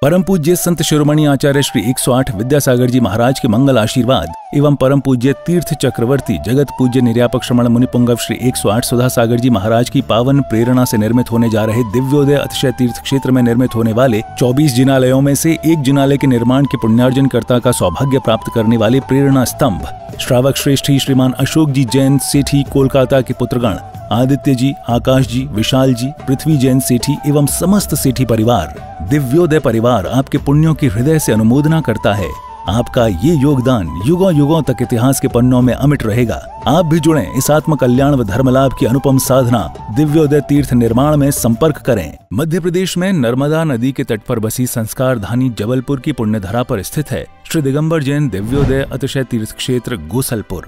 परम पूज्य संत शिरोमणि आचार्य श्री 108 विद्यासागर जी महाराज के मंगल आशीर्वाद एवं परम पूज्य तीर्थ चक्रवर्ती जगत पूज्य निर्यापक श्रमण मुनिपुंगव श्री 108 सुधा सागर जी महाराज की पावन प्रेरणा से निर्मित होने जा रहे दिव्योदय अतिशय तीर्थ क्षेत्र में निर्मित होने वाले 24 जिनालयों में से एक जिनालय के निर्माण के पुण्यार्जन कर्ता का सौभाग्य प्राप्त करने वाले प्रेरणा स्तंभ श्रावक श्रेष्ठी श्रीमान अशोक जी जैन सेठी कोलकाता के पुत्रगण आदित्य जी, आकाश जी, विशाल जी, पृथ्वी जैन सेठी एवं समस्त सेठी परिवार, दिव्योदय परिवार आपके पुण्यों की हृदय से अनुमोदना करता है। आपका ये योगदान युगों युगों तक इतिहास के पन्नों में अमिट रहेगा। आप भी जुड़ें इस आत्म कल्याण व धर्म लाभ की अनुपम साधना दिव्योदय तीर्थ निर्माण में संपर्क करें। मध्य प्रदेश में नर्मदा नदी के तट पर बसी संस्कार धानी जबलपुर की पुण्यधरा पर स्थित है श्री दिगंबर जैन दिव्योदय अतिशय तीर्थ क्षेत्र गोसलपुर,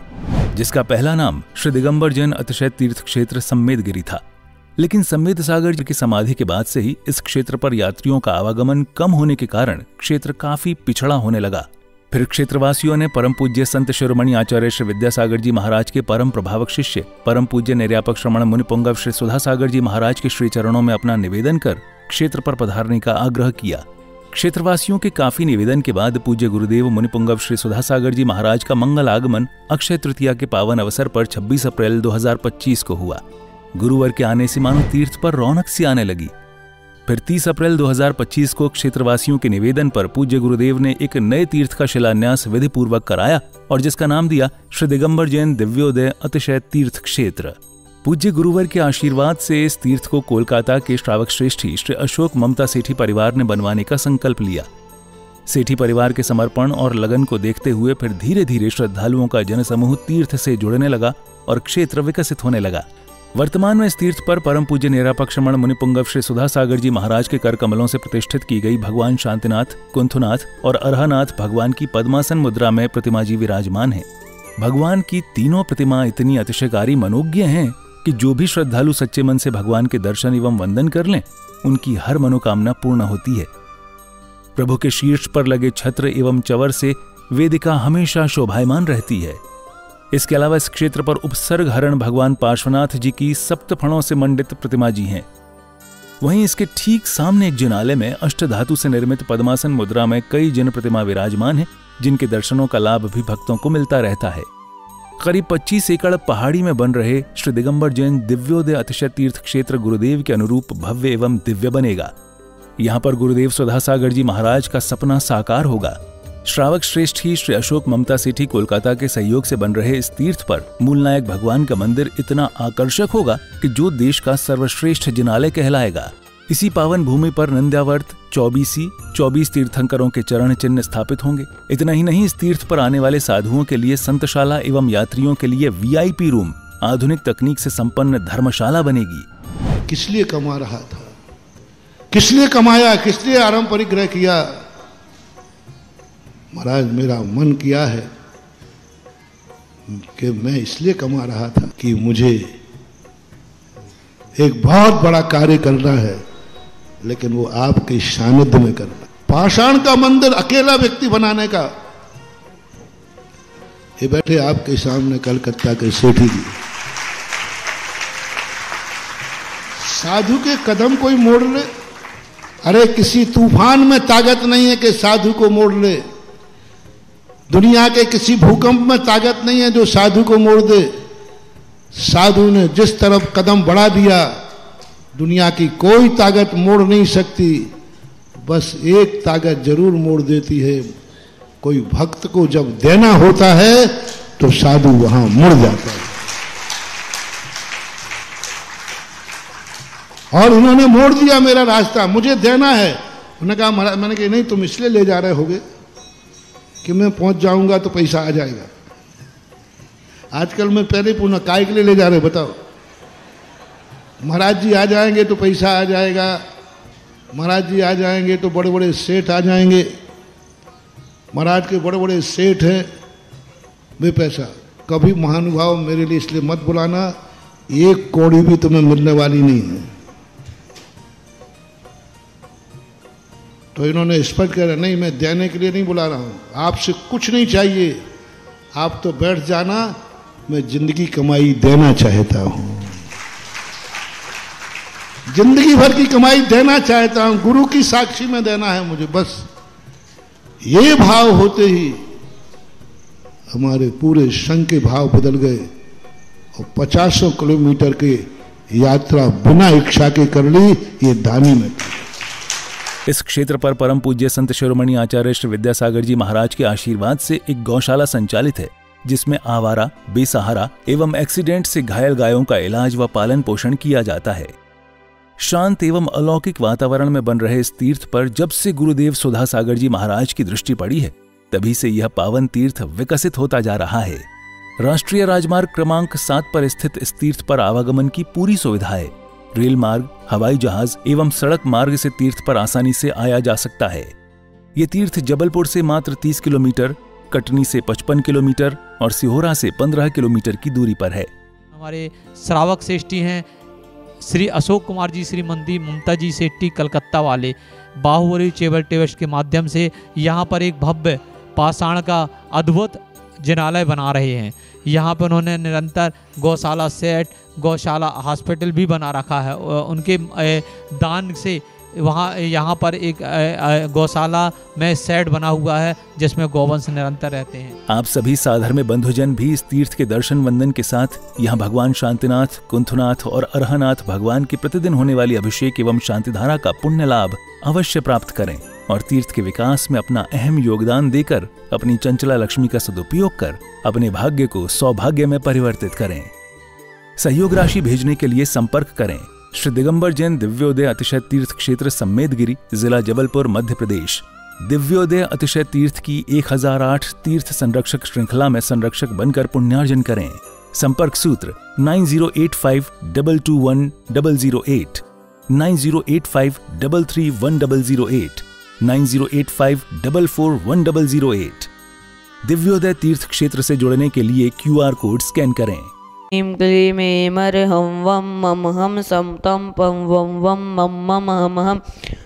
जिसका पहला नाम श्री दिगंबर जैन अतिशय तीर्थ क्षेत्र सम्मेदगिरी था। लेकिन सम्मेद सागर जी की समाधि के बाद से ही इस क्षेत्र पर यात्रियों का आवागमन कम होने के कारण क्षेत्र काफी पिछड़ा होने लगा। फिर क्षेत्रवासियों ने परम पूज्य संत शिरोमणि आचार्य श्री विद्यासागर जी महाराज के परम प्रभावक शिष्य परम पूज्य निर्यापक श्रमण मुनिपुंगव श्री सुधा सागर जी महाराज के श्री चरणों में अपना निवेदन कर क्षेत्र पर पधारने का आग्रह किया। क्षेत्रवासियों के काफी निवेदन के बाद पूज्य गुरुदेव मुनिपुंगव श्री सुधा सागर जी महाराज का मंगल आगमन अक्षय तृतीया के पावन अवसर पर 26 अप्रैल 2025 को हुआ। गुरुवार के आने से मानो तीर्थ पर रौनक सी आने लगी। फिर 30 अप्रैल 2025 को क्षेत्रवासियों के निवेदन पर पूज्य गुरुदेव ने एक नए तीर्थ का शिलान्यास विधि पूर्वक कराया और जिसका नाम दिया श्री दिगंबर जैन दिव्योदय अतिशय तीर्थ क्षेत्र। पूज्य गुरुवर के आशीर्वाद से इस तीर्थ को कोलकाता के श्रावक श्रेष्ठी श्री अशोक ममता सेठी परिवार ने बनवाने का संकल्प लिया। सेठी परिवार के समर्पण और लगन को देखते हुए फिर धीरे धीरे श्रद्धालुओं का जनसमूह तीर्थ से जुड़ने लगा और क्षेत्र विकसित होने लगा। वर्तमान में इस तीर्थ पर परम पूज्य निरापक श्रमण मुनिपुंगव श्री सुधा सागर जी महाराज के कर कमलों से प्रतिष्ठित की गई भगवान शांतिनाथ, कुंथुनाथ और अरहनाथ भगवान की पद्मासन मुद्रा में प्रतिमा जी विराजमान है। भगवान की तीनों प्रतिमा इतनी अतिशयकारी मनोज्ञ हैं कि जो भी श्रद्धालु सच्चे मन से भगवान के दर्शन एवं वंदन कर लें, उनकी हर मनोकामना पूर्ण होती है। प्रभु के शीर्ष पर लगे छत्र एवं चवर से वेदिका हमेशा शोभायमान रहती है। इसके अलावा इस क्षेत्र पर उपसर्ग हरण भगवान पार्श्वनाथ जी की सप्तफणों से मंडित प्रतिमा जी हैं। वहीं इसके ठीक सामने एक जिनालय में अष्टधातु से निर्मित पद्मासन मुद्रा में कई जिन प्रतिमा विराजमान हैं, जिनके दर्शनों का लाभ भी भक्तों को मिलता रहता है। करीब 25 एकड़ पहाड़ी में बन रहे श्री दिगंबर जैन दिव्योदय अतिशय तीर्थ क्षेत्र गुरुदेव के अनुरूप भव्य एवं दिव्य बनेगा। यहाँ पर गुरुदेव सुधा सागर जी महाराज का सपना साकार होगा। श्रावक श्रेष्ठी श्री अशोक ममता सेठी कोलकाता के सहयोग से बन रहे इस तीर्थ पर मूलनायक भगवान का मंदिर इतना आकर्षक होगा कि जो देश का सर्वश्रेष्ठ जिनालय कहलाएगा। इसी पावन भूमि पर नंद्यावर्त 24 तीर्थंकरों के चरण चिन्ह स्थापित होंगे। इतना ही नहीं, इस तीर्थ पर आने वाले साधुओं के लिए संतशाला एवं यात्रियों के लिए VIP रूम, आधुनिक तकनीक से संपन्न धर्मशाला बनेगी। किस लिए कमा रहा था, किस लिए कमाया, किस लिए आरंभ परिग्रह किया? महाराज मेरा मन किया है कि मैं इसलिए कमा रहा था कि मुझे एक बहुत बड़ा कार्य करना है, लेकिन वो आपके सानिध्य में करना। पाषाण का मंदिर अकेला व्यक्ति बनाने का। ये बैठे आपके सामने कलकत्ता के सेठी जी, साधु के कदम कोई मोड़ ले। अरे किसी तूफान में ताकत नहीं है कि साधु को मोड़ ले। दुनिया के किसी भूकंप में ताकत नहीं है जो साधु को मोड़ दे। साधु ने जिस तरफ कदम बढ़ा दिया, दुनिया की कोई ताकत मोड़ नहीं सकती। बस एक ताकत जरूर मोड़ देती है, कोई भक्त को जब देना होता है तो साधु वहां मुड़ जाता है। और उन्होंने मोड़ दिया मेरा रास्ता, मुझे देना है। उन्होंने कहा महाराज, मैंने कहा नहीं, तुम इसलिए ले जा रहे होगे कि मैं पहुंच जाऊंगा तो पैसा आ जाएगा। आजकल मैं पहले पूछना काय के लिए ले जा रहे हो बताओ? महाराज जी आ जाएंगे तो पैसा आ जाएगा, महाराज जी आ जाएंगे तो बड़े बड़े सेठ आ जाएंगे, महाराज के बड़े बड़े सेठ हैं, वे पैसा। कभी महानुभाव मेरे लिए इसलिए मत बुलाना, एक कौड़ी भी तुम्हें मिलने वाली नहीं है। तो इन्होंने स्पष्ट कहा नहीं, मैं देने के लिए नहीं बुला रहा हूं, आपसे कुछ नहीं चाहिए, आप तो बैठ जाना, मैं जिंदगी कमाई देना चाहता हूं। जिंदगी भर की कमाई देना चाहता हूं, गुरु की साक्षी में देना है मुझे, बस ये भाव होते ही हमारे पूरे संघ के भाव बदल गए और 50 किलोमीटर की यात्रा बिना इच्छा के कर ली। ये दानी में इस क्षेत्र पर परम पूज्य संत शिरोमणि आचार्य श्री विद्यासागर जी महाराज के आशीर्वाद से एक गौशाला संचालित है, जिसमें आवारा, बेसहारा एवं एक्सीडेंट से घायल गायों का इलाज व पालन पोषण किया जाता है। शांत एवं अलौकिक वातावरण में बन रहे इस तीर्थ पर जब से गुरुदेव सुधा सागर जी महाराज की दृष्टि पड़ी है, तभी से यह पावन तीर्थ विकसित होता जा रहा है। राष्ट्रीय राजमार्ग क्रमांक 7 पर स्थित इस तीर्थ पर आवागमन की पूरी सुविधा है। रेल मार्ग, हवाई जहाज एवं सड़क मार्ग से तीर्थ पर आसानी से आया जा सकता है। ये तीर्थ जबलपुर से मात्र 30 किलोमीटर, कटनी से 55 किलोमीटर और सिहोरा से 15 किलोमीटर की दूरी पर है। हमारे श्रावक श्रेष्ठी हैं श्री अशोक कुमार जी, श्रीमती ममता जी सेट्टी कलकत्ता वाले, बाहुबली चेबल ट्रेवल्स के माध्यम से यहाँ पर एक भव्य पाषाण का अद्भुत जिनालय बना रहे हैं। यहाँ पर उन्होंने निरंतर गौशाला सेट, गौशाला हॉस्पिटल भी बना रखा है। उनके दान से वहाँ यहाँ पर एक गौशाला में सेट बना हुआ है जिसमें गौवंश निरंतर रहते हैं। आप सभी साधर्म्य बंधुजन भी इस तीर्थ के दर्शन वंदन के साथ यहाँ भगवान शांतिनाथ, कुंथनाथ और अरहनाथ भगवान की प्रतिदिन होने वाली अभिषेक एवं शांतिधारा का पुण्य लाभ अवश्य प्राप्त करें और तीर्थ के विकास में अपना अहम योगदान देकर अपनी चंचला लक्ष्मी का सदुपयोग कर अपने भाग्य को सौभाग्य में परिवर्तित करें। सहयोग राशि भेजने के लिए संपर्क करें श्री दिगंबर जैन दिव्योदय अतिशय तीर्थ क्षेत्र सम्मेदगिरी, जिला जबलपुर, मध्य प्रदेश। दिव्योदय अतिशय तीर्थ की 1008 तीर्थ संरक्षक श्रृंखला में संरक्षक बनकर पुण्यार्जन करें। संपर्क सूत्र 9085221008, 9085331008, 9085441008। दिव्योदय तीर्थ क्षेत्र से जुड़ने के लिए QR कोड स्कैन करें। क्लीं क्लीं ऐमर हम वम मम हम सम तम पम वम वम मम मम हम हम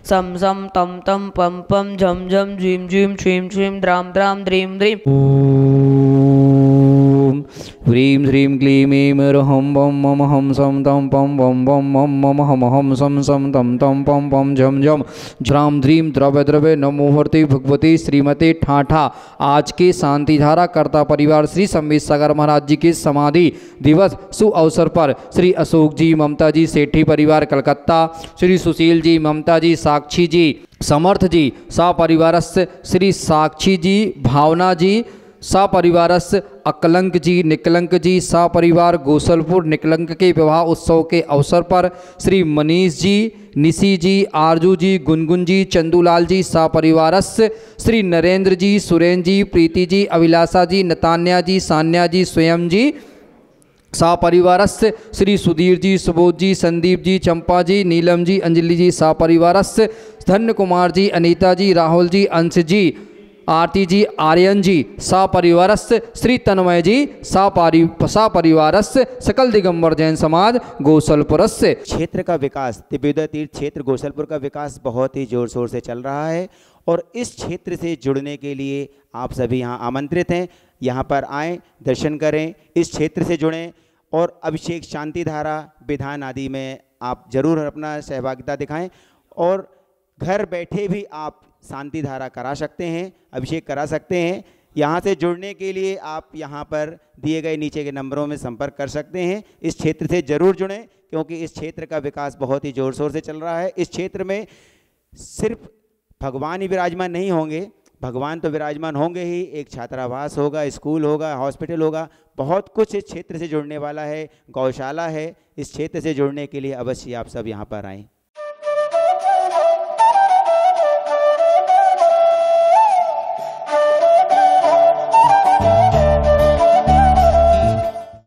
सम सम तम तम पम पम झम झम झीम झीम छीम छीम द्राम द्राम द्रीम द्रीम। ओम ह्रीं ह्रीं क्लीं ऐमर हम वम मम हम सम तम पम वम वम मम मम हम हम सम सम तम तम पम पम झम झम झ्राम ध्रीम द्रव्य द्रव्य नमो भगवती भगवती श्रीमती ठाठा। आज के शांतिधारा कर्ता परिवार श्री सम्मेद सागर महाराज जी के समाधि दिवस शुभ अवसर पर श्री अशोक जी, ममता जी सेठी परिवार कलकत्ता, श्री सुशील जी, ममता जी, साक्षी जी, समर्थ जी सपरिवारस्य, श्री साक्षी जी, भावना जी सपरिवारस्य, अकलंक जी, निकलंक जी सपरिवार गोसलपुर निकलंक के विवाह उत्सव के अवसर पर श्री मनीष जी, निशी जी, आरजू जी, गुनगुन जी, चंदूलाल जी सपरिवारस्य, श्री नरेंद्र जी, सुरेंद्र जी, प्रीति जी, अभिलाषा जी, नतान्या जी, सान्या जी, स्वयं जी सपरिवारस्य, श्री सुधीर जी, सुबोध जी, संदीप जी, चंपा जी, नीलम जी, अंजलि जी सपरिवारस्य, धन्य कुमार जी, अनीता जी, राहुल जी, अंश जी, आरती जी, आर्यन जी सपरिवारस्य, श्री तन्मय जी सपरिवारस्य, सकल दिगंबर जैन समाज गोसलपुरस्य। क्षेत्र का विकास, दिव्योदय तीर्थ क्षेत्र गोसलपुर का विकास बहुत ही जोर शोर से चल रहा है और इस क्षेत्र से जुड़ने के लिए आप सभी यहाँ आमंत्रित हैं। यहाँ पर आएँ, दर्शन करें, इस क्षेत्र से जुड़ें और अभिषेक, शांतिधारा, विधान आदि में आप जरूर अपना सहभागिता दिखाएं और घर बैठे भी आप शांतिधारा करा सकते हैं, अभिषेक करा सकते हैं। यहाँ से जुड़ने के लिए आप यहाँ पर दिए गए नीचे के नंबरों में संपर्क कर सकते हैं। इस क्षेत्र से जरूर जुड़ें क्योंकि इस क्षेत्र का विकास बहुत ही ज़ोर शोर से चल रहा है। इस क्षेत्र में सिर्फ भगवान ही विराजमान नहीं होंगे, भगवान तो विराजमान होंगे ही, एक छात्रावास होगा, स्कूल होगा, हॉस्पिटल होगा, बहुत कुछ इस क्षेत्र से जुड़ने वाला है, गौशाला है। इस क्षेत्र से जुड़ने के लिए अवश्य आप सब यहाँ पर आएँ।